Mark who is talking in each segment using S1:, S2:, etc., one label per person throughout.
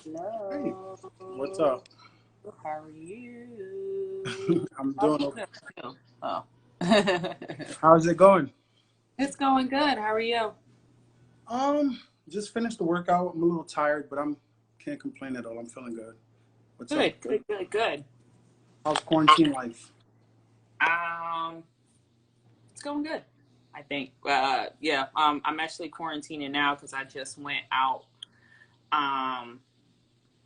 S1: Hey,
S2: Hello.
S1: what's up?
S2: How are you?
S1: I'm
S2: Oh,
S1: doing okay.
S2: good. You. Oh.
S1: How's it going?
S2: It's going good. How are you?
S1: Um, just finished the workout. I'm a little tired, but I'm can't complain at all. I'm feeling good. What's up?
S2: Good, good, good, good.
S1: How's quarantine life?
S2: Um, it's going good. I think. Yeah. I'm actually quarantining now because I just went out. Um,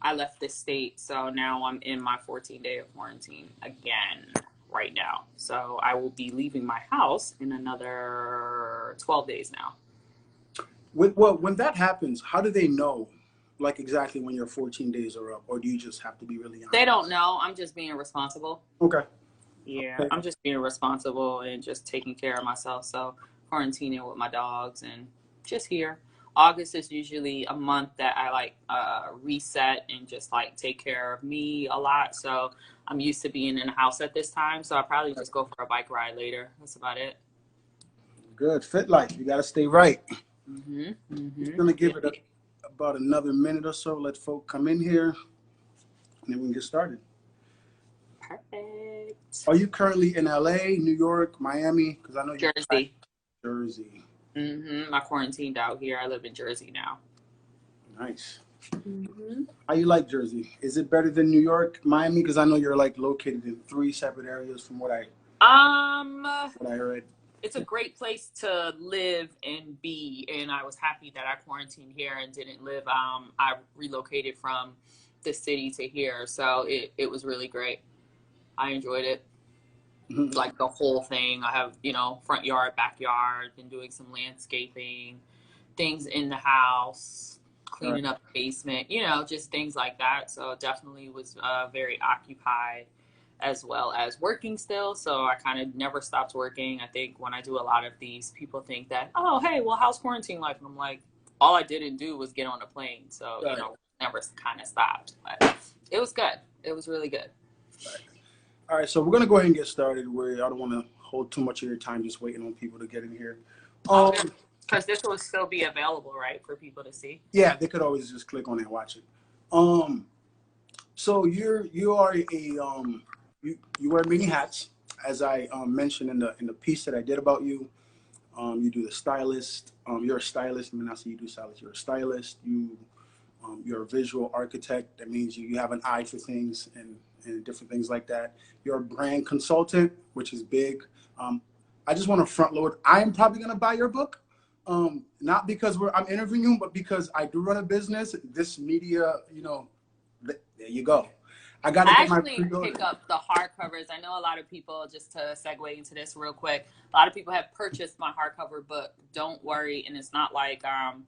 S2: I left the state, so now I'm in my 14-day of quarantine again right now. So I will be leaving my house in another 12 days now.
S1: When that happens, how do they know, like exactly when your 14 days are up, or do you just have to be really
S2: They don't
S1: honest?
S2: know. I'm just being responsible.
S1: Okay.
S2: Yeah,
S1: Okay.
S2: I'm just being responsible and just taking care of myself. So quarantining with my dogs and just here. August is usually a month that I like reset and just like take care of me a lot. So I'm used to being in the house at this time. So I'll probably just go for a bike ride later. That's about it.
S1: Good. Fit life. You got to stay right. Just gonna
S2: Yeah.
S1: give it about another minute or so. Let folk come in here, and then we can get started.
S2: Perfect.
S1: Are you currently in LA, New York, Miami? Because I know you
S2: Jersey.
S1: Jersey.
S2: I quarantined out here. I live in Jersey now.
S1: Nice.
S2: hmm
S1: How you like Jersey? Is it better than New York, Miami? Because I know you're like located in three separate areas from
S2: Um,
S1: what I heard.
S2: it's a great place to live and be, and I was happy that I quarantined here and didn't live. I relocated from the city to here, so it was really great. I enjoyed it,
S1: Mhm.
S2: like the whole thing. I have front yard, backyard, been doing some landscaping, things in the house,
S1: All right.
S2: cleaning up the basement, just things like that. So definitely was very occupied as well as working still. So I kind of never stopped working. I think when I do a lot of these, people think that, oh, hey, well, how's quarantine life? And I'm like, all I didn't do was get on a plane. So,
S1: All right.
S2: never kind of stopped. But it was good. It was really good.
S1: All right. All right. So we're gonna go ahead and get started. Where I don't want to hold too much of your time just waiting on people to get in here.
S2: All good.
S1: Um.
S2: Because this will still be available, right, for people to see.
S1: Yeah, they could always just click on it and watch it. Um. So you are a you wear many hats, as I mentioned in the piece that I did about you. You do the stylist. You're a stylist. I mean, not say you do stylist. You're a stylist. You're a visual architect. That means you have an eye for things and different things like that. You're a brand consultant, which is big. Um, I just want to front load. I'm probably going to buy your book. Not because I'm interviewing you, but because I do run a business. This media, there you go. I got to
S2: I
S1: get my
S2: actually
S1: pre-order.
S2: pick up the hardcovers. I know a lot of people, just to segue into this real quick, a lot of people have purchased my hardcover book. Don't worry. And it's not like I'm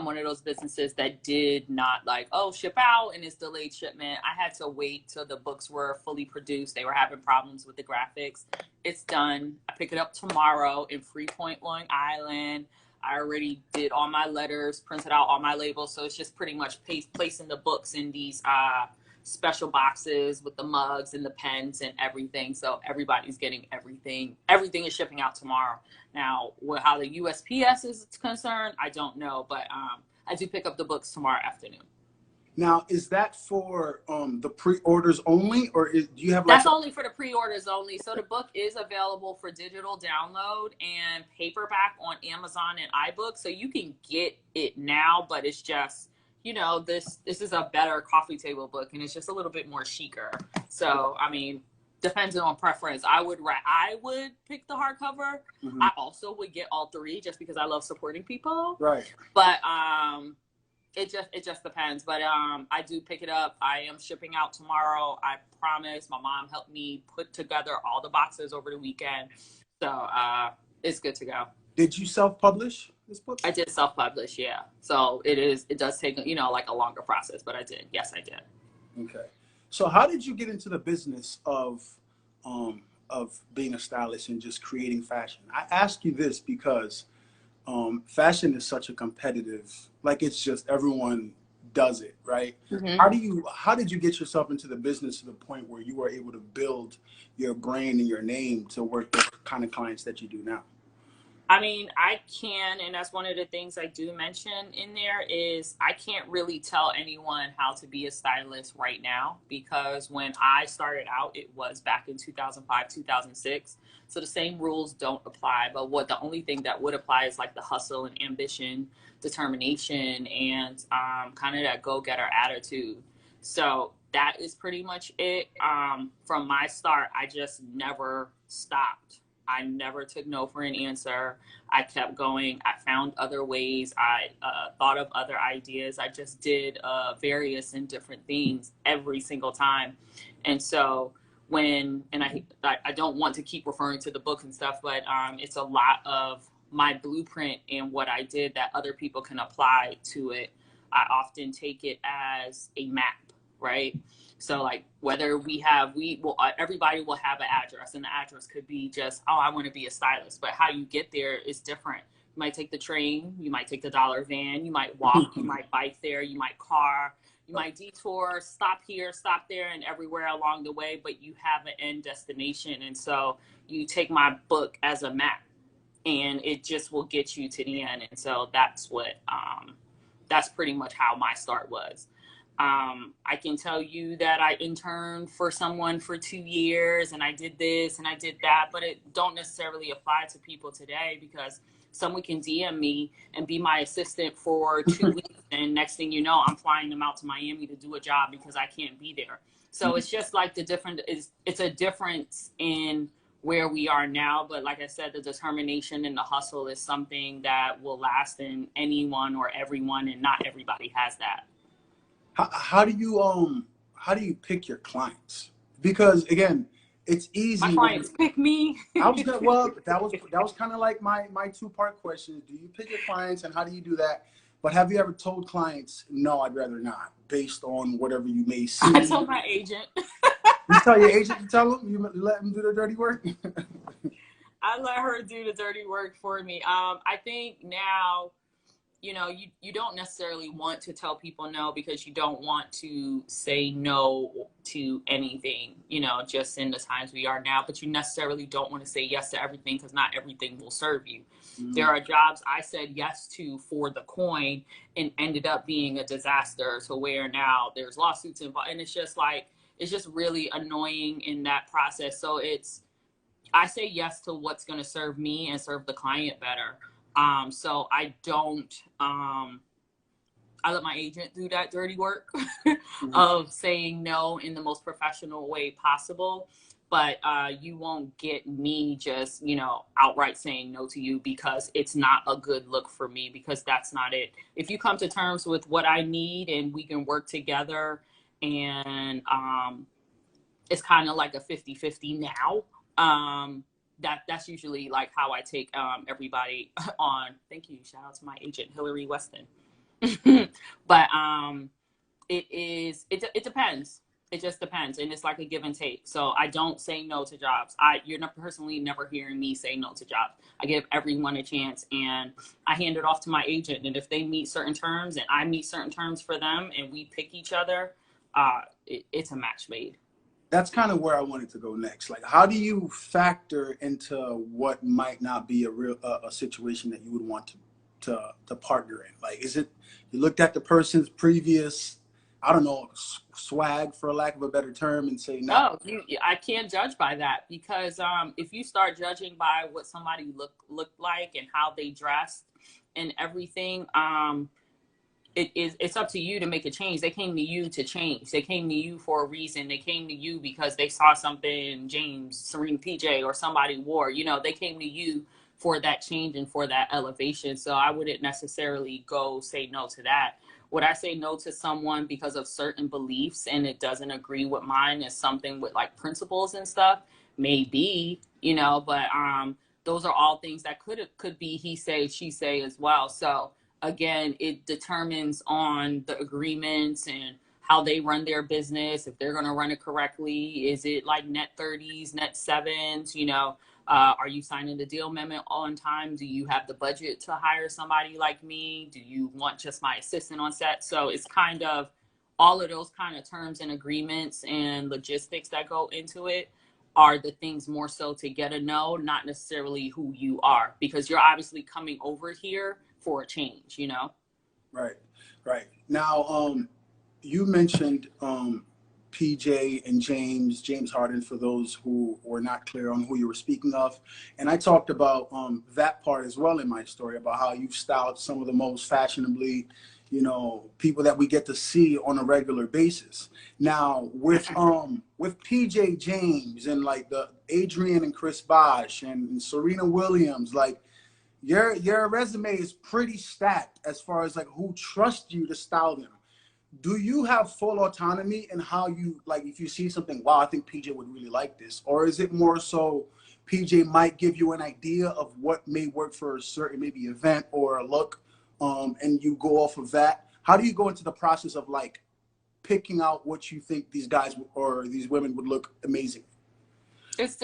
S2: one of those businesses that did not like, oh, ship out and it's delayed shipment. I had to wait till the books were fully produced. They were having problems with the graphics. It's done. I pick it up tomorrow in Freepoint, Long Island. I already did all my letters, printed out all my labels. So it's just pretty much placing the books in these special boxes with the mugs and the pens and everything. So everybody's getting everything. Everything is shipping out tomorrow. Now, how the USPS is concerned, I don't know, but I do pick up the books tomorrow afternoon.
S1: Now, is that for the pre-orders only, or do you have like
S2: That's only for the pre-orders only. So the book is available for digital download and paperback on Amazon and iBooks. So you can get it now, but it's just, this is a better coffee table book and it's just a little bit more chicer. So I mean, depends on preference. I would pick the hardcover.
S1: Mhm.
S2: I also would get all three just because I love supporting people.
S1: Right?
S2: But it just depends, but I do pick it up. I am shipping out tomorrow. I promise. My mom helped me put together all the boxes over the weekend, so it's good to go.
S1: Did you self-publish this book?
S2: I did self-publish, yeah. So it does take like a longer process, but I did. Yes, I did.
S1: Okay. So how did you get into the business of being a stylist and just creating fashion? I ask you this because fashion is such a competitive, like it's just everyone does it, right?
S2: Mm-hmm.
S1: How did you get yourself into the business to the point where you were able to build your brand and your name to work with the kind of clients that you do now?
S2: I mean, I can, and that's one of the things I do mention in there is I can't really tell anyone how to be a stylist right now because when I started out, it was back in 2005, 2006. So the same rules don't apply. But what the only thing that would apply is like the hustle and ambition, determination, and kind of that go-getter attitude. So that is pretty much it. From my start, I just never stopped. I never took no for an answer. I kept going. I found other ways. I thought of other ideas. I just did various and different things every single time. And so and I don't want to keep referring to the book and stuff, but it's a lot of my blueprint and what I did that other people can apply to it. I often take it as a map, right? So like whether everybody will have an address and the address could be just, oh, I want to be a stylist, but how you get there is different. You might take the train, you might take the dollar van, you might walk, you might bike there, you might car, you might detour, stop here, stop there, and everywhere along the way, but you have an end destination. And so you take my book as a map and it just will get you to the end. And so that's pretty much how my start was. I can tell you that I interned for someone for 2 years and I did this and I did that, but it don't necessarily apply to people today because someone can DM me and be my assistant for 2 weeks. And next thing you know, I'm flying them out to Miami to do a job because I can't be there. So it's just like it's a difference in where we are now. But like I said, the determination and the hustle is something that will last in anyone or everyone, and not everybody has that.
S1: How do you pick your clients? Because again, it's easy.
S2: My clients pick me.
S1: That was kind of like my two-part question. Do you pick your clients and how do you do that? But have you ever told clients, no, I'd rather not, based on whatever you may see?
S2: I told my agent.
S1: You tell your agent to tell them? You let them do the dirty work?
S2: I let her do the dirty work for me. I think now, you don't necessarily want to tell people no because you don't want to say no to anything, just in the times we are now. But you necessarily don't want to say yes to everything because not everything will serve you. Mm-hmm. There are jobs I said yes to for the coin and ended up being a disaster to where now there's lawsuits involved. And it's just really annoying in that process. So I say yes to what's going to serve me and serve the client better. So I don't, I let my agent do that dirty work of saying no in the most professional way possible. But you won't get me just, outright saying no to you because it's not a good look for me, because that's not it. If you come to terms with what I need and we can work together and it's kind of like a 50-50 now. That's usually like how I take everybody on. Thank you. Shout out to my agent, Hillary Weston. But it depends. It just depends. And it's like a give and take. So I don't say no to jobs. You're not personally never hearing me say no to jobs. I give everyone a chance and I hand it off to my agent. And if they meet certain terms and I meet certain terms for them and we pick each other, it's a match made.
S1: That's kind of where I wanted to go next. Like, how do you factor into what might not be a situation that you would want to partner in? Like, is it you looked at the person's previous, I don't know, swag, for lack of a better term, and say no?
S2: I can't judge by that because if you start judging by what somebody looked like and how they dressed and everything, it's up to you to make a change. They came to you to change. They came to you for a reason. They came to you because they saw something James, Serena PJ, or somebody wore. They came to you for that change and for that elevation. So I wouldn't necessarily go say no to that. Would I say no to someone because of certain beliefs and it doesn't agree with mine as something with like principles and stuff? Maybe, but those are all things that could be he say, she say as well. So again, it determines on the agreements and how they run their business. If they're going to run it correctly, is it like net 30s, net 7s? Are you signing the deal amendment on time? Do you have the budget to hire somebody like me? Do you want just my assistant on set? So it's kind of all of those kind of terms and agreements and logistics that go into it. are the things more so to get a know, not necessarily who you are, because you're obviously coming over here for a change, you know?
S1: Right, right. Now, you mentioned PJ and James Harden, for those who were not clear on who you were speaking of. And I talked about that part as well in my story, about how you've styled some of the most fashionably, you know, people that we get to see on a regular basis. Now, with PJ James and like the Adrian and Chris Bosh and Serena Williams, like, your resume is pretty stacked as far as like who trusts you to style them. Do you have full autonomy in how you, like, if you see something, wow, I think PJ would really like this, or is it more so PJ might give you an idea of what may work for a certain maybe event or a look, and you go off of that? How do you go into the process of like picking out what you think these guys or these women would look amazing?
S2: It's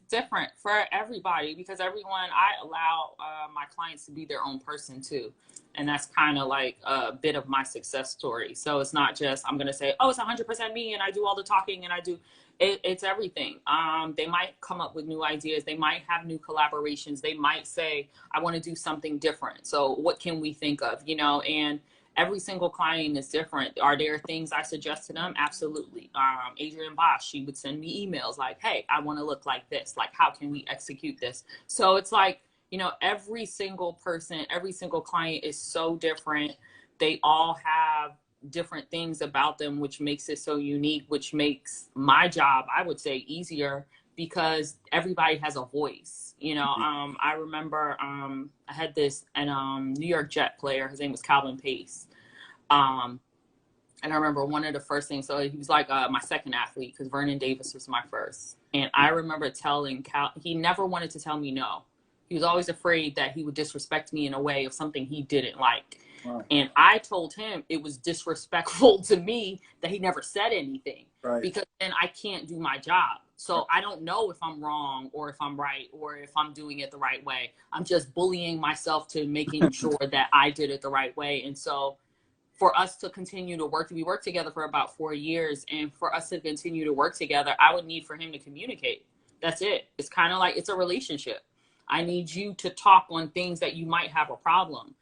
S2: different for everybody, because everyone, I allow my clients to be their own person too. And that's kind of like a bit of my success story. So it's not just, I'm going to say, oh, it's 100% me and I do all the talking and I do it's everything. They might come up with new ideas. They might have new collaborations. They might say, I want to do something different. So what can we think of, you know? And every single client is different. Are there things I suggest to them? Absolutely. Adrian Bosch, she would send me emails like, hey, I want to look like this. Like, how can we execute this? So it's like, you know, every single person, every single client is so different. They all have different things about them, which makes it so unique, which makes my job, I would say, easier, because everybody has a voice. You know, I remember I had this New York Jet player. His name was Calvin Pace. And I remember one of the first things, so he was like my second athlete, because Vernon Davis was my first. And I remember telling Cal, he never wanted to tell me no. He was always afraid that he would disrespect me in a way of something he didn't like. Right. And I told him it was disrespectful to me that he never said anything, right, because then I can't do my job. So I don't know if I'm wrong or if I'm right or if I'm doing it the right way. I'm just bullying myself to making sure that I did it the right way. And so for us to continue to work, we worked together for about 4 years. And for us to continue to work together, I would need for him to communicate. That's it. It's kind of like, it's a relationship. I need you to talk on things that you might have a problem.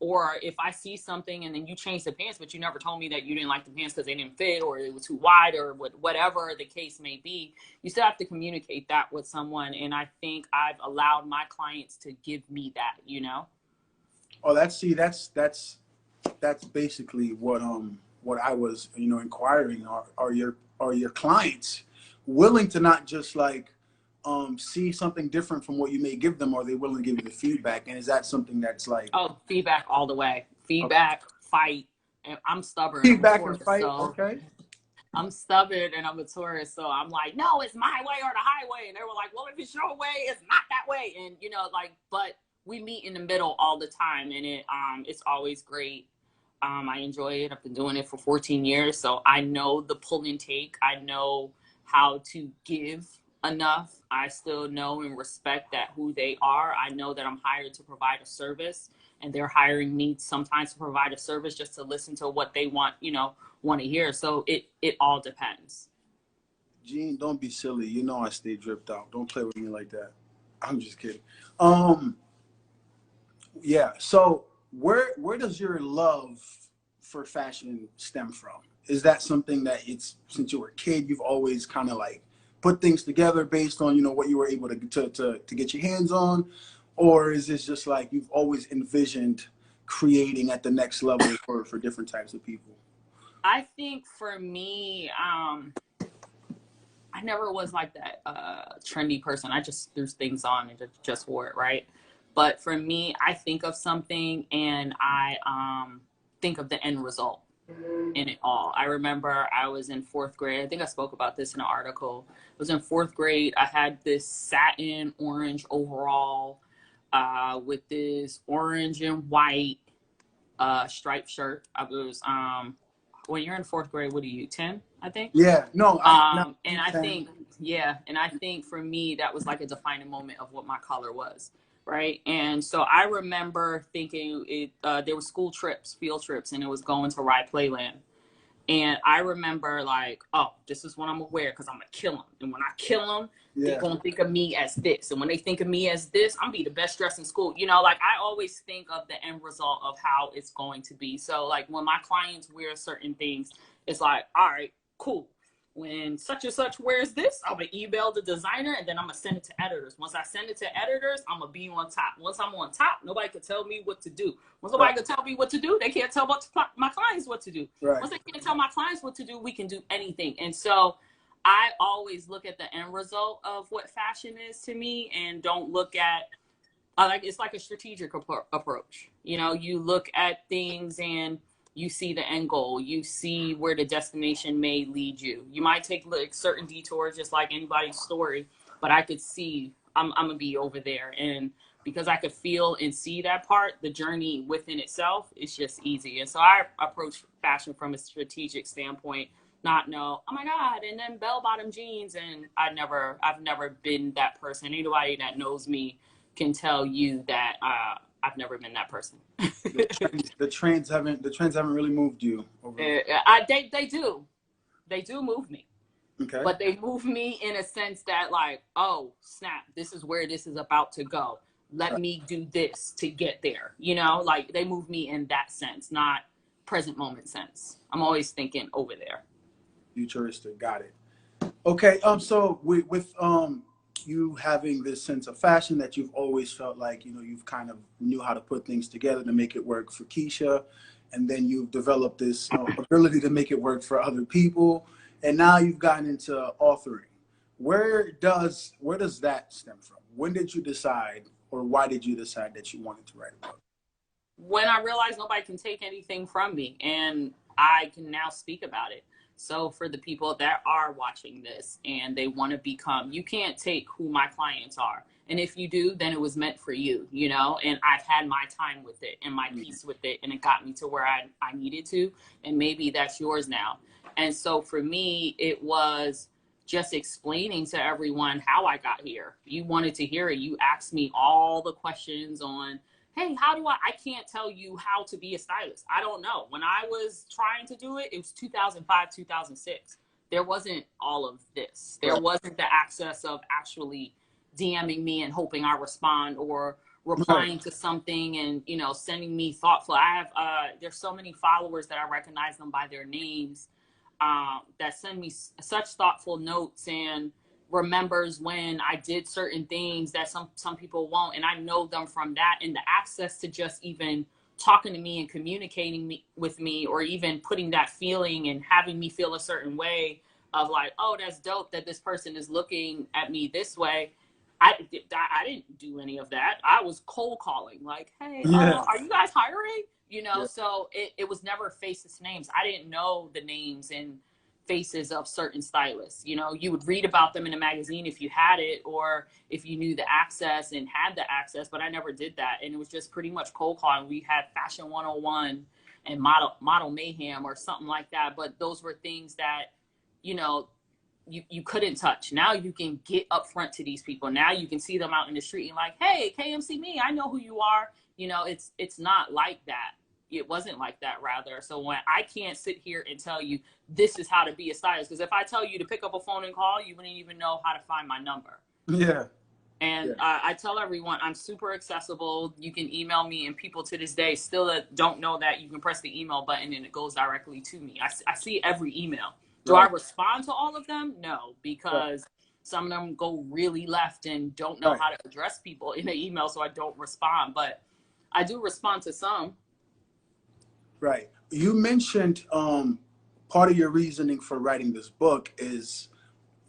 S2: Or if I see something and then you change the pants, but you never told me that you didn't like the pants because they didn't fit or it was too wide or whatever the case may be, you still have to communicate that with someone. And I think I've allowed my clients to give me that, you know?
S1: Oh, that's basically what I was, you know, inquiring. Are your clients willing to not just like see something different from what you may give them, or are they willing to give you the feedback? And is that something that's like,
S2: oh, feedback all the way, feedback, okay, fight, and I'm stubborn.
S1: Feedback and fight, so
S2: okay. I'm stubborn and I'm a tourist, so I'm like, no, it's my way or the highway. And they were like, well, if it's your way, it's not that way. And you know, like, but we meet in the middle all the time, and it's always great. I enjoy it. I've been doing it for 14 years, so I know the pull and take. I know how to give enough. I still know and respect that who they are. I know that I'm hired to provide a service, and they're hiring me sometimes to provide a service just to listen to what they want, you know, want to hear. So it all depends.
S1: Gene, don't be silly. You know I stay dripped out. Don't play with me like that. I'm just kidding. Yeah. So where does your love for fashion stem from? Is that something that it's since you were a kid, you've always kind of like put things together based on, you know, what you were able to get your hands on? Or is this just like you've always envisioned creating at the next level for different types of people?
S2: I think for me, I never was like that trendy person. I just threw things on and just wore it, right? But for me, I think of something and I think of the end result in it all. I remember I was in 4th grade. I think I spoke about this in an article. I was in 4th grade. I had this satin orange overall with this orange and white striped shirt. I was when you're in 4th grade, what are you, 10? I think.
S1: Yeah. No.
S2: And I think, yeah, and I think for me that was like a defining moment of what my color was. Right. And so I remember thinking there were school trips, field trips, and it was going to Rye Playland. And I remember like, oh, this is what I'm gonna wear because I'm gonna kill them. And when I kill them, they're
S1: Yeah.
S2: gonna think of me as this. And when they think of me as this, I'm gonna be the best dressed in school. You know, like I always think of the end result of how it's going to be. So like when my clients wear certain things, it's like, all right, cool. When such and such wears this, I'm gonna email the designer and then I'm gonna send it to editors. Once I send it to editors, I'm gonna be on top. Once I'm on top, nobody can tell me what to do. Once nobody can tell me what to do, they can't tell my clients what to do.
S1: Right.
S2: Once they can't tell my clients what to do, we can do anything. And so I always look at the end result of what fashion is to me and don't look at like it's like a strategic approach. You know, you look at things and you see the end goal. You see where the destination may lead you. You might take like certain detours, just like anybody's story, but I could see I'm gonna be over there, and because I could feel and see that part, the journey within itself is just easy. And so I approach fashion from a strategic standpoint, not know, oh my God, and then bell bottom jeans. And I've never been that person. Anybody that knows me can tell you that I've never been that person.
S1: The trends haven't really moved you over.
S2: They do move me.
S1: Okay.
S2: But they move me in a sense that like, oh snap, this is where this is about to go. Let me do this to get there. You know, like they move me in that sense, not present moment sense. I'm always thinking over there.
S1: Futuristic, got it. Okay, so with you having this sense of fashion that you've always felt like, you know, you've kind of knew how to put things together to make it work for Kesha, and then you've developed this ability to make it work for other people, and now you've gotten into authoring. Where does that stem from? When did you decide, or why did you decide that you wanted to write a book?
S2: When I realized nobody can take anything from me, and I can now speak about it. So for the people that are watching this and they want to become, you can't take who my clients are. And if you do, then it was meant for you, you know, and I've had my time with it and my peace with it, and it got me to where I needed to. And maybe that's yours now. And so for me, it was just explaining to everyone how I got here. You wanted to hear it. You asked me all the questions on, hey, how do I can't tell you how to be a stylist. I don't know. When I was trying to do it, it was 2005, 2006. There wasn't all of this. There wasn't the access of actually DMing me and hoping I respond, or replying to something and, you know, sending me thoughtful. I have, there's so many followers that I recognize them by their names that send me such thoughtful notes and remembers when I did certain things that some people won't, and I know them from that. And the access to just even talking to me and communicating with me, or even putting that feeling and having me feel a certain way of like, oh, that's dope that this person is looking at me this way. I didn't do any of that. I was cold calling like, hey, are you guys hiring? You know, so it was never faces to names. I didn't know the names and faces of certain stylists. You know, you would read about them in a magazine if you had it, or if you knew the access and had the access, but I never did that. And it was just pretty much cold calling. We had Fashion 101 and Model Mayhem or something like that. But those were things that, you know, you couldn't touch. Now you can get up front to these people. Now you can see them out in the street and like, hey, KMC me, I know who you are. You know, it's not like that. It wasn't like that, rather. So when I can't sit here and tell you this is how to be a stylist, because if I tell you to pick up a phone and call, you wouldn't even know how to find my number.
S1: Yeah.
S2: And I tell everyone I'm super accessible. You can email me, and people to this day still don't know that you can press the email button and it goes directly to me. I see every email. Do I respond to all of them? No, because some of them go really left and don't know how to address people in an email, so I don't respond. But I do respond to some.
S1: Right. You mentioned part of your reasoning for writing this book is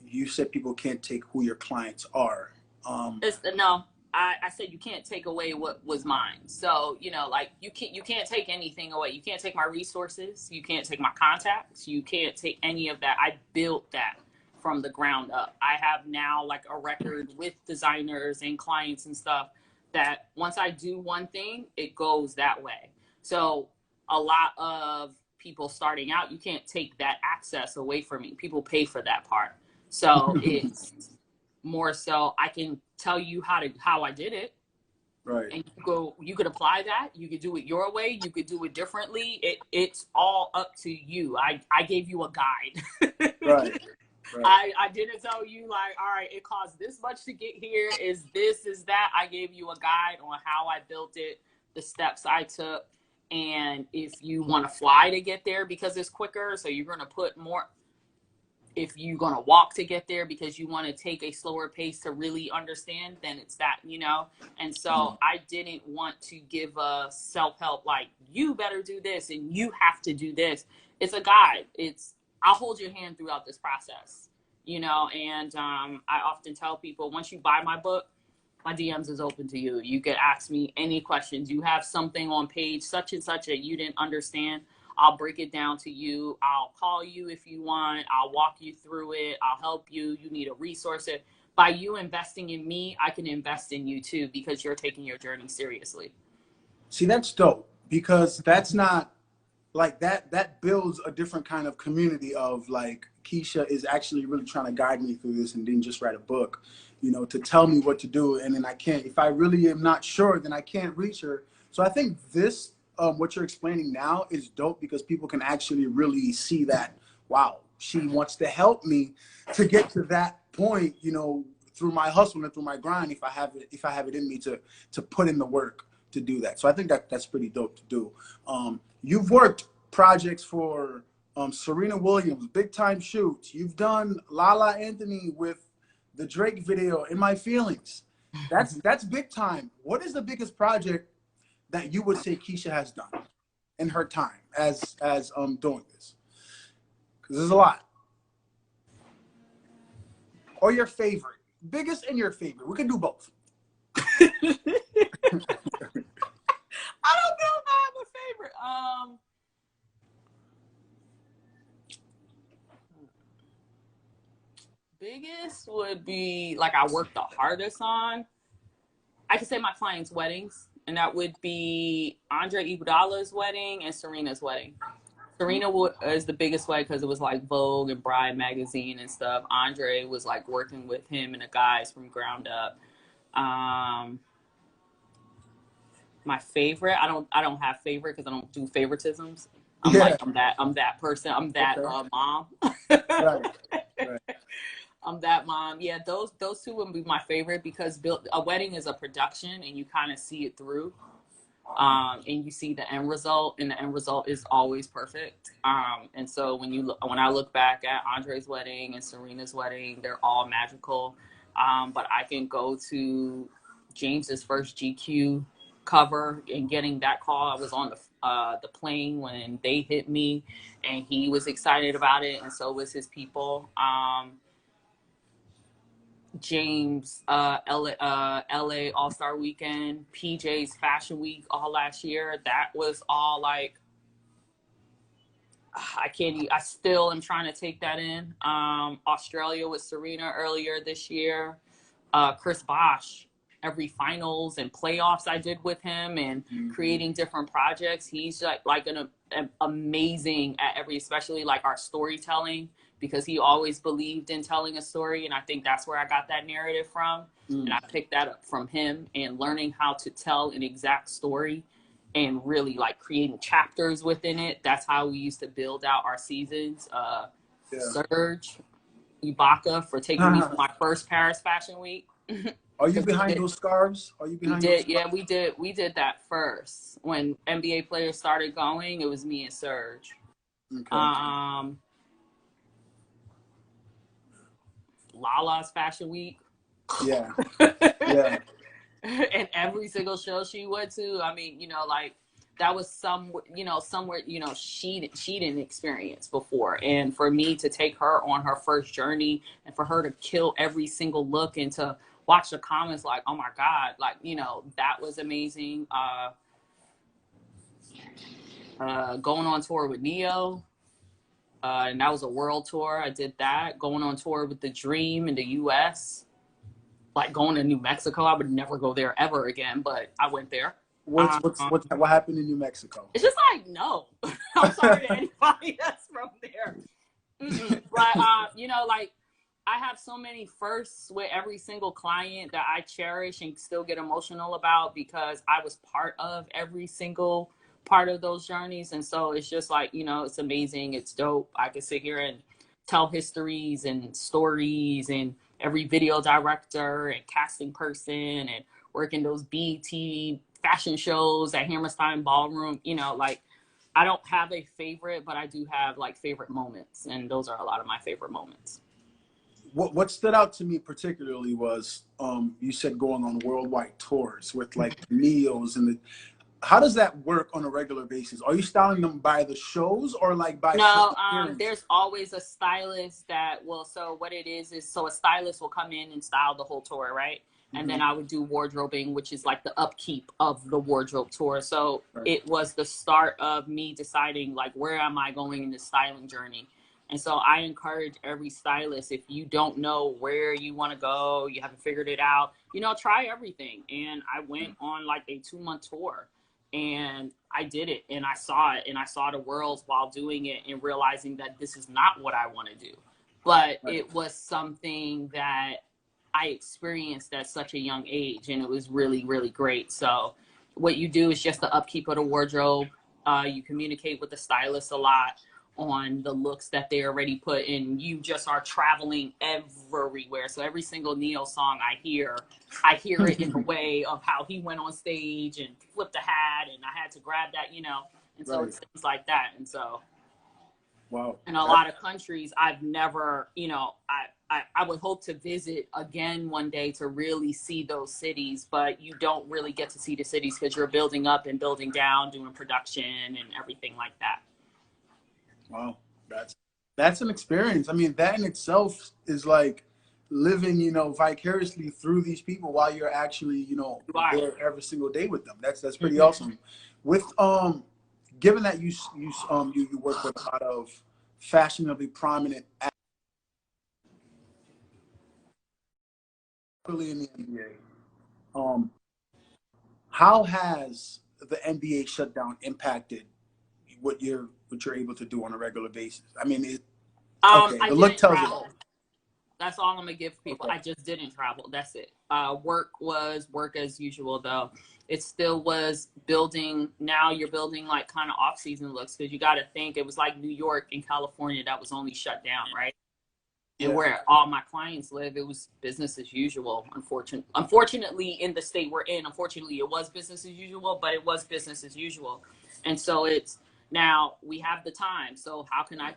S1: you said people can't take who your clients are.
S2: No, I said you can't take away what was mine. So, you know, like you can't take anything away. You can't take my resources. You can't take my contacts. You can't take any of that. I built that from the ground up. I have now like a record with designers and clients and stuff that once I do one thing, it goes that way. So a lot of people starting out, you can't take that access away from me. People pay for that part. So it's more so I can tell you how I did it.
S1: Right.
S2: And you could apply that. You could do it your way. You could do it differently. It's all up to you. I gave you a guide.
S1: Right. Right.
S2: I didn't tell you like, all right, it costs this much to get here. Is this, is that? I gave you a guide on how I built it, the steps I took. And if you want to fly to get there because it's quicker, so you're going to put more. If you're going to walk to get there because you want to take a slower pace to really understand, then it's that, you know? And so I didn't want to give a self-help like, you better do this and you have to do this. It's a guide. I'll hold your hand throughout this process, you know? And I often tell people, once you buy my book, my DMs is open to you. You can ask me any questions. You have something on page such and such that you didn't understand, I'll break it down to you. I'll call you if you want. I'll walk you through it. I'll help you. You need a resource. By you investing in me, I can invest in you too, because you're taking your journey seriously.
S1: See, that's dope, because that's not like that builds a different kind of community of like, Kesha is actually really trying to guide me through this and didn't just write a book, you know, to tell me what to do. And then I can't, if I really am not sure, then I can't reach her. So I think this, what you're explaining now is dope, because people can actually really see that, wow, she wants to help me to get to that point, you know, through my hustle and through my grind, if I have it in me to put in the work to do that. So I think that's pretty dope to do. You've worked projects for Serena Williams, big time shoots. You've done Lala Anthony with the Drake video, In My Feelings. That's big time. What is the biggest project that you would say Kesha has done in her time as doing this? Because there's a lot. Or your favorite, biggest and your favorite. We can do both.
S2: I don't know if I have a favorite. Biggest would be like I worked the hardest on. I could say my clients' weddings, and that would be Andre Iguodala's wedding and Serena's wedding. Serena is the biggest way because it was like Vogue and Bride magazine and stuff. Andre was like working with him and the guys from ground up. My favorite, I don't have favorite because I don't do favoritisms. I'm that person. I'm that mom.
S1: Right.
S2: I'm that mom. Yeah, those two would be my favorite, because a wedding is a production and you kind of see it through. And you see the end result, and the end result is always perfect. And so when I look back at Andre's wedding and Serena's wedding, they're all magical. But I can go to James's first GQ cover and getting that call. I was on the plane when they hit me, and he was excited about it, and so was his people. James, LA All-Star Weekend, PJ's Fashion Week all last year. That was all like, I still am trying to take that in. Australia with Serena earlier this year. Chris Bosh, every finals and playoffs I did with him, and creating different projects. He's like an amazing at especially like our storytelling, because he always believed in telling a story. And I think that's where I got that narrative from. And I picked that up from him, and learning how to tell an exact story and really like creating chapters within it. That's how we used to build out our seasons. Serge Ibaka for taking me to my first Paris Fashion Week.
S1: Are you behind those scarves?
S2: Yeah, we did that first. When NBA players started going, it was me and Serge. Okay. Lala's Fashion Week.
S1: Yeah.
S2: And every single show she went to, I mean, you know, like that was somewhere, you know, she didn't experience before. And for me to take her on her first journey, and for her to kill every single look, and to watch the comments like, oh my God, like, you know, that was amazing. Going on tour with Neo. And that was a world tour. I did that. Going on tour with The Dream in the U.S. Like going to New Mexico. I would never go there ever again, but I went there.
S1: What happened in New Mexico?
S2: It's just like, no. I'm sorry to anybody that's from there. But, you know, like, I have so many firsts with every single client that I cherish and still get emotional about because I was part of every single part of those journeys. And so it's just like, you know, it's amazing. It's dope. I could sit here and tell histories and stories and every video director and casting person and working those BET fashion shows at Hammerstein Ballroom, you know, like I don't have a favorite, but I do have like favorite moments. And those are a lot of my favorite moments.
S1: What stood out to me particularly was you said going on worldwide tours with like Neos and the. How does that work on a regular basis? Are you styling them by the shows or like by
S2: No,
S1: certain
S2: there's always a stylist that will. So what it is so a stylist will come in and style the whole tour, right? And then I would do wardrobing, which is like the upkeep of the wardrobe tour. So it was the start of me deciding like where am I going in this styling journey. And so I encourage every stylist, if you don't know where you want to go, you haven't figured it out, you know, try everything. And I went on like a 2-month tour and I did it and I saw it and I saw the world while doing it and realizing that this is not what I want to do. But it was something that I experienced at such a young age and it was really, really great. So what you do is just the upkeep of the wardrobe. You communicate with the stylist a lot on the looks that they already put in. You just are traveling everywhere. So every single Neo song I hear it in the way of how he went on stage and flipped a hat and I had to grab that, you know, and so it's things like that. And so
S1: wow.
S2: In a lot of countries I've never, you know, I would hope to visit again one day to really see those cities, but you don't really get to see the cities because you're building up and building down, doing production and everything like that.
S1: Wow, that's an experience. I mean, that in itself is like living, you know, vicariously through these people while you're actually, you know, there every single day with them. That's pretty awesome. With given that you work with a lot of fashionably prominent athletes in the NBA, how has the NBA shutdown impacted what you're able to do on a regular basis? I mean,
S2: I didn't travel. That's all I'm gonna give people. I just didn't travel. That's it. Work was work as usual, though. It still was building. Now you're building like kind of off-season looks because you got to think it was like New York and California that was only shut down, right? And where all my clients live, it was business as usual. Unfortunately, in the state we're in, unfortunately, it was business as usual, but it was business as usual. And so it's now we have the time. So how can I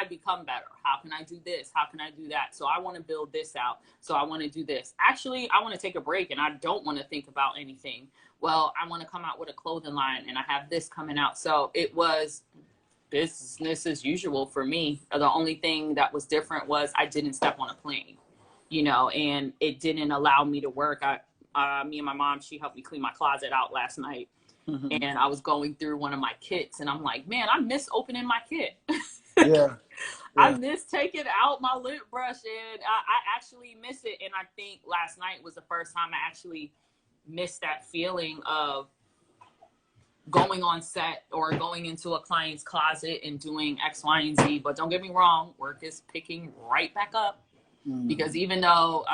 S2: become better? How can I do this? How can I do that? So I want to build this out. So I want to do this. Actually, I want to take a break and I don't want to think about anything. Well, I want to come out with a clothing line and I have this coming out. So it was business as usual for me. The only thing that was different was I didn't step on a plane, you know, and it didn't allow me to work. Me and my mom, she helped me clean my closet out last night. And I was going through one of my kits and I'm like, man, I miss opening my kit. I miss taking out my lip brush and I actually miss it. And I think last night was the first time I actually missed that feeling of going on set or going into a client's closet and doing X, Y, and Z. But don't get me wrong, work is picking right back up because even though,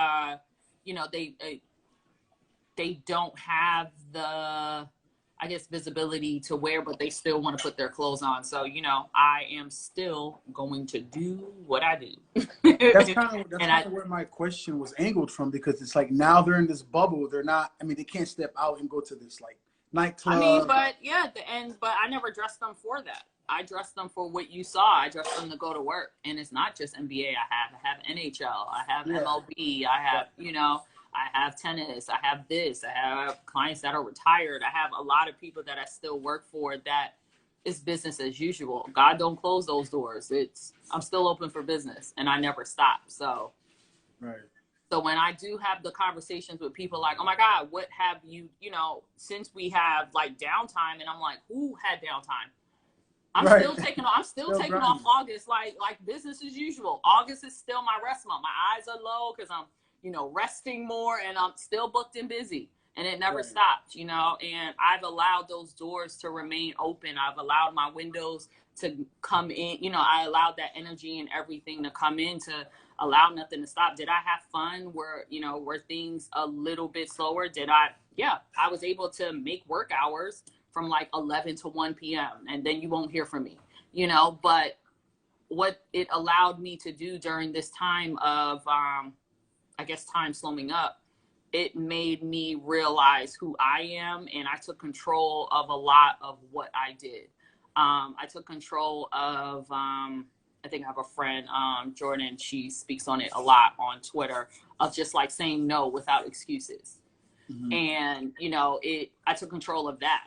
S2: you know, they don't have the, I guess, visibility to wear, but they still want to put their clothes on. So, you know, I am still going to do what I do.
S1: That's kind of where my question was angled from, because it's like now they're in this bubble. They're not, I mean, they can't step out and go to this like nightclub.
S2: I mean, but yeah, at the end, but I never dressed them for that. I dressed them for what you saw. I dressed them to go to work. And it's not just NBA I have NHL, I have MLB, I have, you know, I have tennis, I have this, I have clients that are retired. I have a lot of people that I still work for that is business as usual. God don't close those doors. I'm still open for business and I never stop. So, so when I do have the conversations with people like, oh my God, what have you, you know, since we have like downtime, and I'm like, who had downtime? I'm still taking off August like business as usual. August is still my rest month. My eyes are low because I'm, you know, resting more and I'm still booked and busy and it never stopped, you know, and I've allowed those doors to remain open. I've allowed my windows to come in. You know, I allowed that energy and everything to come in to allow nothing to stop. Did I have fun? Were things a little bit slower? Yeah, I was able to make work hours from like 11 to 1 p.m. and then you won't hear from me, you know, but what it allowed me to do during this time of, I guess, time slowing up, it made me realize who I am, and I took control of a lot of what I did. I took control of, I think I have a friend, Jordan, she speaks on it a lot on Twitter, of just like saying no without excuses. Mm-hmm. And, you know, I took control of that.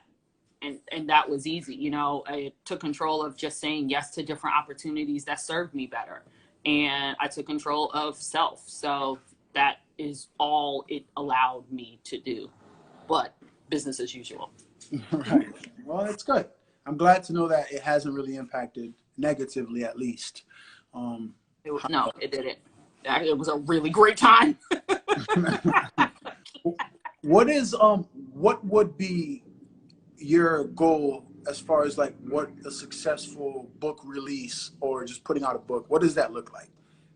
S2: And that was easy. You know, I took control of just saying yes to different opportunities that served me better. And I took control of self. So that is all it allowed me to do. But business as usual.
S1: Right. Well, it's good. I'm glad to know that it hasn't really impacted negatively, at least.
S2: No, it didn't. It was a really great time.
S1: What would be your goal as far as like what a successful book release or just putting out a book, what does that look like?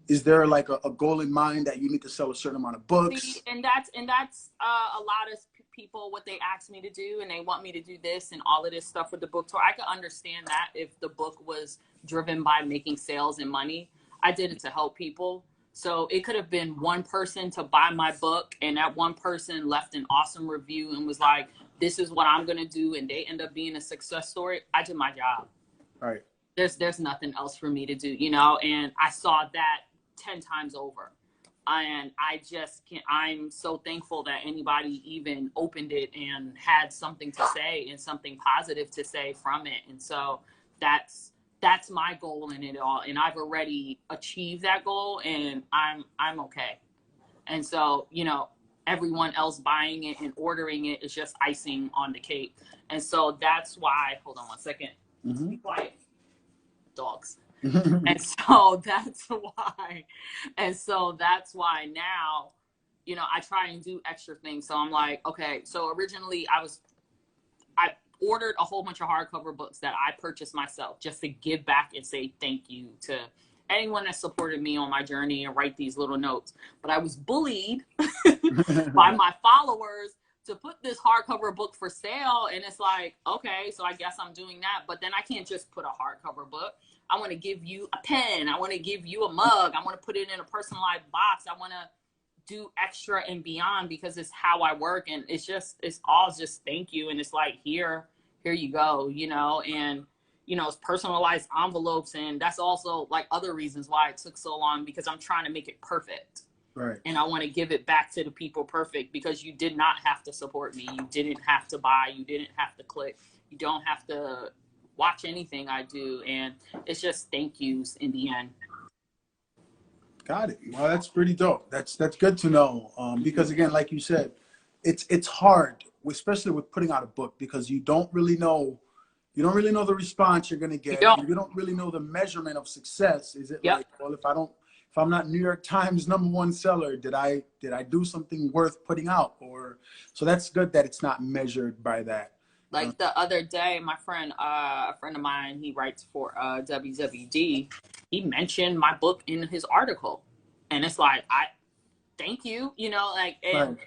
S1: Is there like a goal in mind that you need to sell a certain amount of books?
S2: See, and that's a lot of people, what they ask me to do, and they want me to do this and all of this stuff with the book tour. I could understand that if the book was driven by making sales and money. I did it to help people. So it could have been one person to buy my book, and that one person left an awesome review and was like, this is what I'm going to do. And they end up being a success story. I did my job.
S1: Right.
S2: There's nothing else for me to do, you know? And I saw that 10 times over. And I just can't, I'm so thankful that anybody even opened it and had something to say and something positive to say from it. And so that's my goal in it all. And I've already achieved that goal, and I'm okay. And so, you know, everyone else buying it and ordering it is just icing on the cake. And so that's why, hold on one second. Mm-hmm. Be quiet. Dogs. And so that's why now, you know, I try and do extra things. So I'm like, okay, so originally I ordered a whole bunch of hardcover books that I purchased myself just to give back and say thank you to anyone that supported me on my journey and write these little notes. But I was bullied by my followers to put this hardcover book for sale. And it's like, okay, so I guess I'm doing that. But then I can't just put a hardcover book. I want to give you a pen. I want to give you a mug. I want to put it in a personalized box. I want to do extra and beyond because it's how I work. And it's all just thank you. And it's like, here you go, you know, and, you know, it's personalized envelopes. And that's also like other reasons why it took so long, because I'm trying to make it perfect.
S1: Right.
S2: And I want to give it back to the people perfect, because you did not have to support me. You didn't have to buy. You didn't have to click. You don't have to watch anything I do. And it's just thank yous in the end.
S1: Got it. Well, that's pretty dope. That's good to know. Because again, like you said, it's hard, especially with putting out a book, because you don't really know the response you're going to get. You don't really know the measurement of success. Is it like, well, if I'm not New York Times #1 seller, did I do something worth putting out? Or so that's good that it's not measured by that.
S2: Like the other day, my friend, a friend of mine, he writes for WWD. He mentioned my book in his article, and it's like, thank you, you know, like, and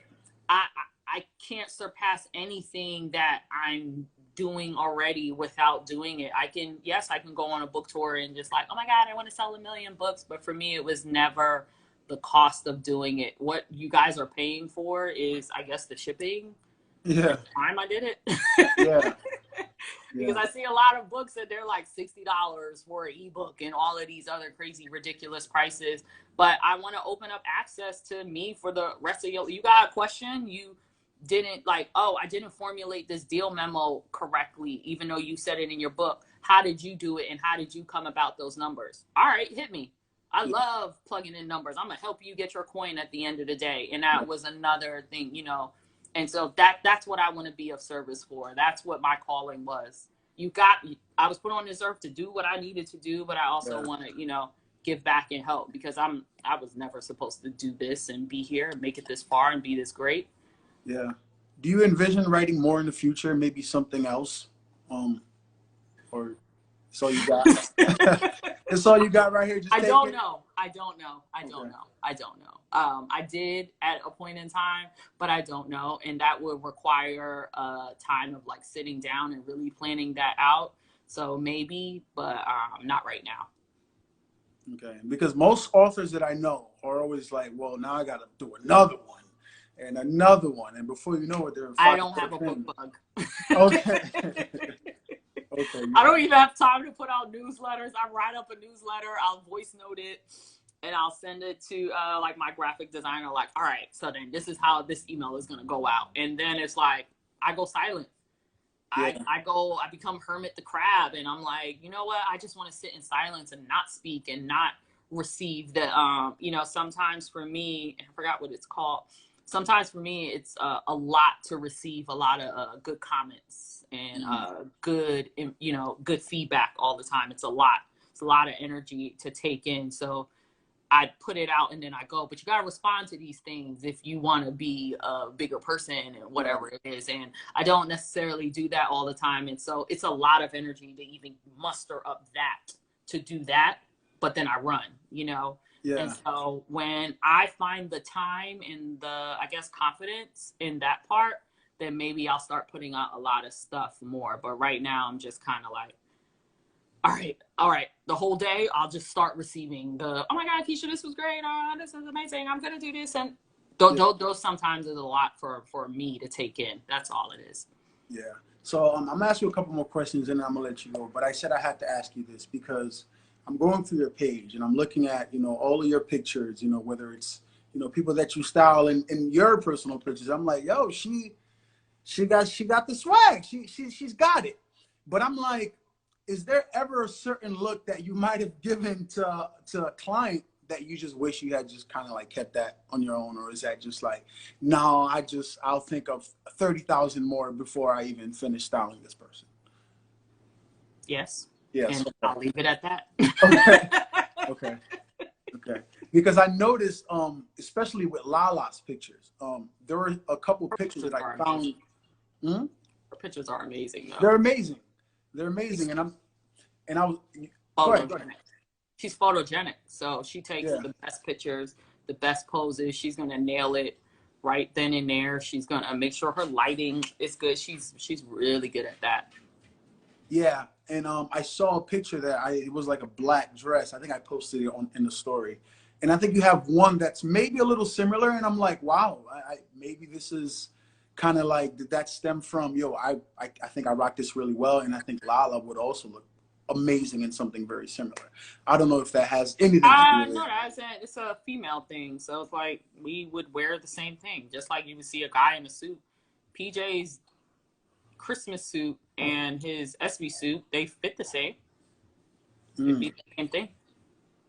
S2: right. I can't surpass anything that I'm doing already without doing it. I can go on a book tour and just like, oh my God, I want to sell 1 million books. But for me, it was never the cost of doing it. What you guys are paying for is, I guess, the shipping. Yeah. The time I did it. Yeah. Because I see a lot of books that they're like $60 for an ebook and all of these other crazy, ridiculous prices. But I want to open up access to me for the rest of you got a question, you didn't like, oh, I didn't formulate this deal memo correctly, even though you said it in your book. How did you do it? And how did you come about those numbers? All right, hit me. I love plugging in numbers. I'm going to help you get your coin at the end of the day. And that was another thing, you know. And so that's what I want to be of service for. That's what my calling was. I was put on this earth to do what I needed to do, but I also want to, you know, give back and help, because I was never supposed to do this and be here and make it this far and be this great.
S1: Yeah. Do you envision writing more in the future, maybe something else? Or So you got that's all you got right here. Just
S2: I
S1: take
S2: don't
S1: it.
S2: know. I don't know. I don't know. I don't know. I did at a point in time, but I don't know. And that would require a time of like sitting down and really planning that out. So maybe, but not right now.
S1: Okay, because most authors that I know are always like, well, now I got to do another one and another one. And before you know it, they're
S2: I
S1: five
S2: don't have a
S1: in.
S2: book bug.
S1: Okay. Okay.
S2: I don't even have time to put out newsletters. I write up a newsletter, I'll voice note it, and I'll send it to like my graphic designer. Like, all right, so then this is how this email is gonna go out, and then it's like I go silent.
S1: Yeah.
S2: I become Hermit the Crab, and I'm like, you know what? I just want to sit in silence and not speak and not receive the, you know, sometimes for me, I forgot what it's called. Sometimes for me, it's a lot to receive a lot of good comments and good, you know, good feedback all the time. It's a lot. It's a lot of energy to take in. So I put it out and then I go, but you got to respond to these things if you want to be a bigger person and whatever it is. And I don't necessarily do that all the time. And so it's a lot of energy to even muster up that to do that. But then I run, you know?
S1: Yeah.
S2: And so when I find the time and the, I guess, confidence in that part, then maybe I'll start putting out a lot of stuff more. But right now I'm just kind of like, all right. The whole day, I'll just start receiving the, oh my God, Kesha, this was great. This is amazing. I'm going to do this. And those sometimes is a lot for me to take in. That's all it is.
S1: Yeah. So I'm going to ask you a couple more questions and then I'm going to let you go. But I said I had to ask you this because I'm going through your page and I'm looking at, you know, all of your pictures, you know, whether it's, you know, people that you style in your personal pictures. I'm like, yo, she got the swag. She's got it. But I'm like, is there ever a certain look that you might have given to a client that you just wish you had just kind of like kept that on your own? Or is that just like, no, I'll think of 30,000 more before I even finish styling this person?
S2: Yes.
S1: Yes.
S2: And I'll leave it at that.
S1: Okay. Okay. Because I noticed, especially with Lala's pictures, there were a couple pictures that I found.
S2: Her pictures are amazing, though.
S1: They're amazing. They're amazing. And I was, go ahead.
S2: She's photogenic. So she takes the best pictures, the best poses. She's going to nail it right then and there. She's going to make sure her lighting is good. She's really good at that.
S1: Yeah. And I saw a picture that it was like a black dress. I think I posted it in the story. And I think you have one that's maybe a little similar. And I'm like, wow, maybe this is kind of like, did that stem from, yo, I think I rock this really well. And I think Lala would also look amazing in something very similar. I don't know if that has anything to do with
S2: no, it's a female thing. So it's like we would wear the same thing. Just like you would see a guy in a suit. PJ's Christmas suit and his SB suit, they fit the same. It'd be the same thing.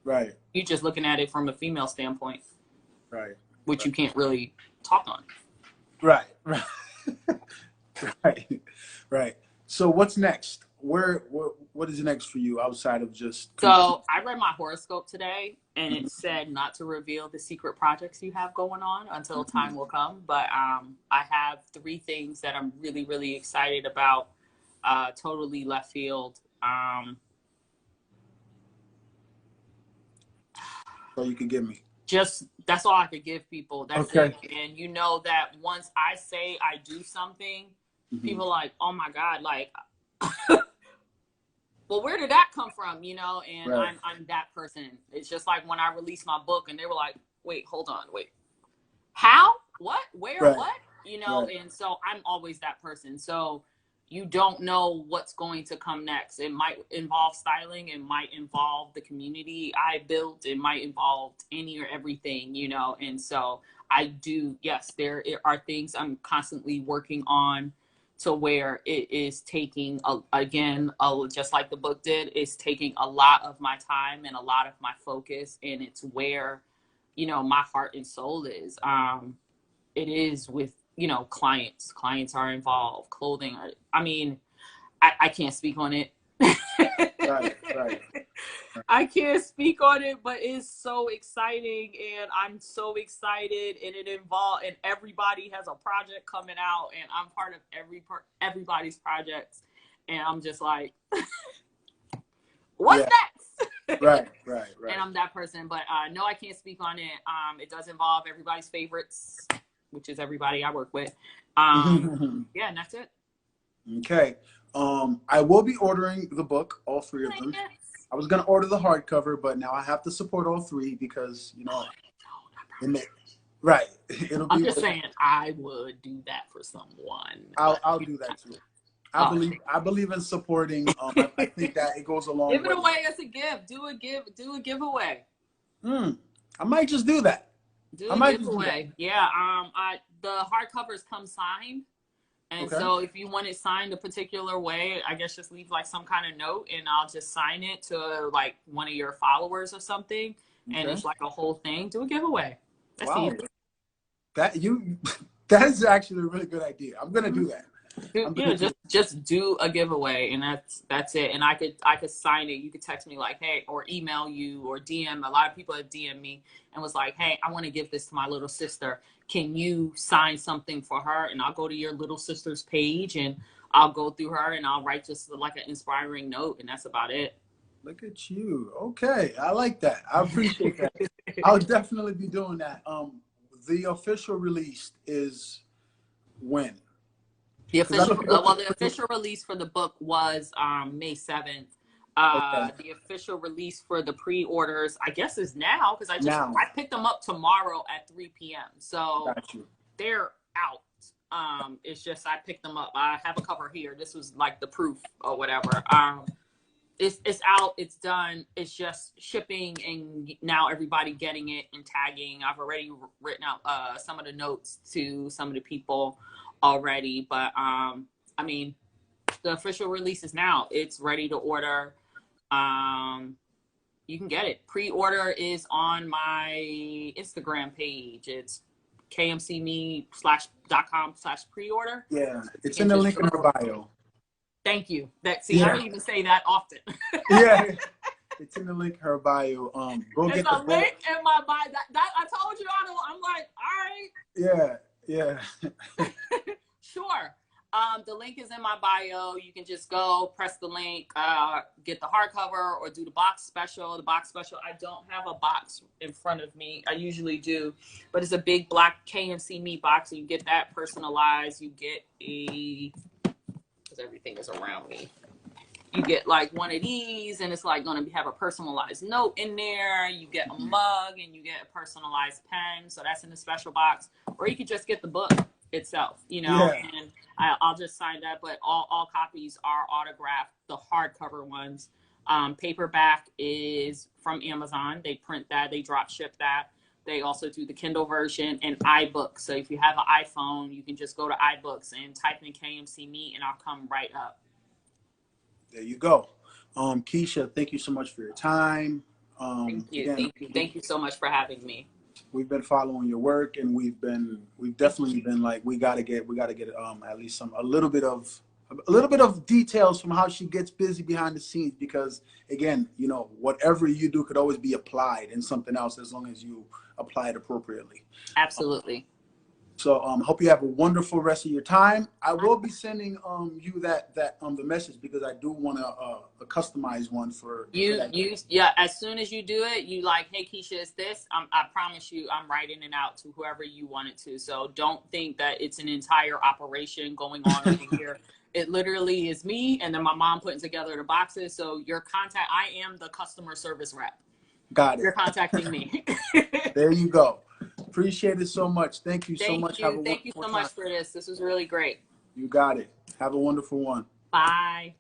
S1: Right.
S2: You're just looking at it from a female standpoint.
S1: Right.
S2: Which you can't really talk on.
S1: Right. Right. So what's next? What is next for you outside of just?
S2: So I read my horoscope today, and it said not to reveal the secret projects you have going on until time will come. But I have 3 things that I'm really, really excited about. Totally left field.
S1: So you could give me.
S2: Just that's all I could give people. That's
S1: okay.
S2: it. And you know that once I say I do something, people are like, oh my God, like, well, where did that come from? You know, and right. I'm that person. It's just like when I released my book and they were like, wait, hold on, wait. How? What? Where?
S1: Right.
S2: What? You know, right. And so I'm always that person. So you don't know what's going to come next. It might involve styling. It might involve the community I built. It might involve any or everything, you know. And so I do, yes, there are things I'm constantly working on to where it is taking, just like the book did, it's taking a lot of my time and a lot of my focus. And it's where, you know, my heart and soul is. It is with, you know, clients are involved, clothing. I mean, I can't speak on it.
S1: Right.
S2: I can't speak on it, but it's so exciting and I'm so excited and and everybody has a project coming out and I'm part of everybody's projects. And I'm just like, What's
S1: Yeah.
S2: next?
S1: Right.
S2: And I'm that person. But no, I can't speak on it. It does involve everybody's favorites, which is everybody I work with. Yeah, and that's it.
S1: Okay. I will be ordering the book, all three of them. I was gonna order the hardcover, but now I have to support all three because right.
S2: I'm just saying I would do that for someone.
S1: I'll do that too. I believe in supporting. I think that it goes a long way.
S2: Give it away as a gift. Do a giveaway.
S1: I might just do that.
S2: Do a giveaway. Yeah. The hardcovers come signed. And so if you want it signed a particular way, I guess just leave like some kind of note and I'll just sign it to like one of your followers or something. And it's like a whole thing. Do a giveaway. That's easy.
S1: That is actually a really good idea. I'm gonna do that.
S2: Just do a giveaway and that's it. And I could sign it. You could text me like, hey, or email you or DM. A lot of people have DM'd me and was like, hey, I want to give this to my little sister. Can you sign something for her? And I'll go to your little sister's page and I'll go through her and I'll write just like an inspiring note. And that's about it.
S1: Look at you. Okay. I like that. I appreciate that. I'll definitely be doing that. The official release is when?
S2: The official release for the book was May 7th. The official release for the pre-orders, I guess, is now because I picked them up tomorrow at 3 p.m. So they're out. It's just I picked them up. I have a cover here. This was like the proof or whatever. It's out. It's done. It's just shipping and now everybody getting it and tagging. I've already written out some of the notes to some of the people already, but I mean, the official release is now. It's ready to order. You can get it. Pre-order is on my Instagram page. It's kmcme.com/pre-order.
S1: Yeah, it's in the link in her bio.
S2: Thank you. I don't even say that often.
S1: Yeah, it's in the link in her bio. Go get the
S2: link in my bio. That I told you. I'm like, all right.
S1: Yeah.
S2: Sure. The link is in my bio. You can just go press the link, get the hardcover or do the box special. The box special, I don't have a box in front of me. I usually do, but it's a big black KMC Me box. And you get that personalized. You get because everything is around me. You get like one of these and it's like going to have a personalized note in there. You get a mug and you get a personalized pen. So that's in the special box. Or you could just get the book itself, and I'll just sign that. But all copies are autographed, the hardcover ones. Paperback is from Amazon. They print that, they drop ship that. They also do the Kindle version and iBooks. So if you have an iPhone, you can just go to iBooks and type in KMC Me and I'll come right up.
S1: There you go. Kesha, thank you so much for your time.
S2: Thank you so much for having me.
S1: We've been following your work, and we've definitely been like, we gotta get at least a little bit of details from how she gets busy behind the scenes, because again, whatever you do could always be applied in something else as long as you apply it appropriately.
S2: Absolutely.
S1: So hope you have a wonderful rest of your time. I will be sending you the message because I do want a customized one for
S2: you. Yeah, as soon as you do it, you like, hey Kesha, it's this. I promise you, I'm writing it out to whoever you want it to. So don't think that it's an entire operation going on over here. It literally is me and then my mom putting together the boxes. So your contact, I am the customer service rep.
S1: Got it.
S2: You're contacting me.
S1: There you go. Appreciate it so much. Thank you so much.
S2: Thank you so much for this. This was really great.
S1: You got it. Have a wonderful one.
S2: Bye.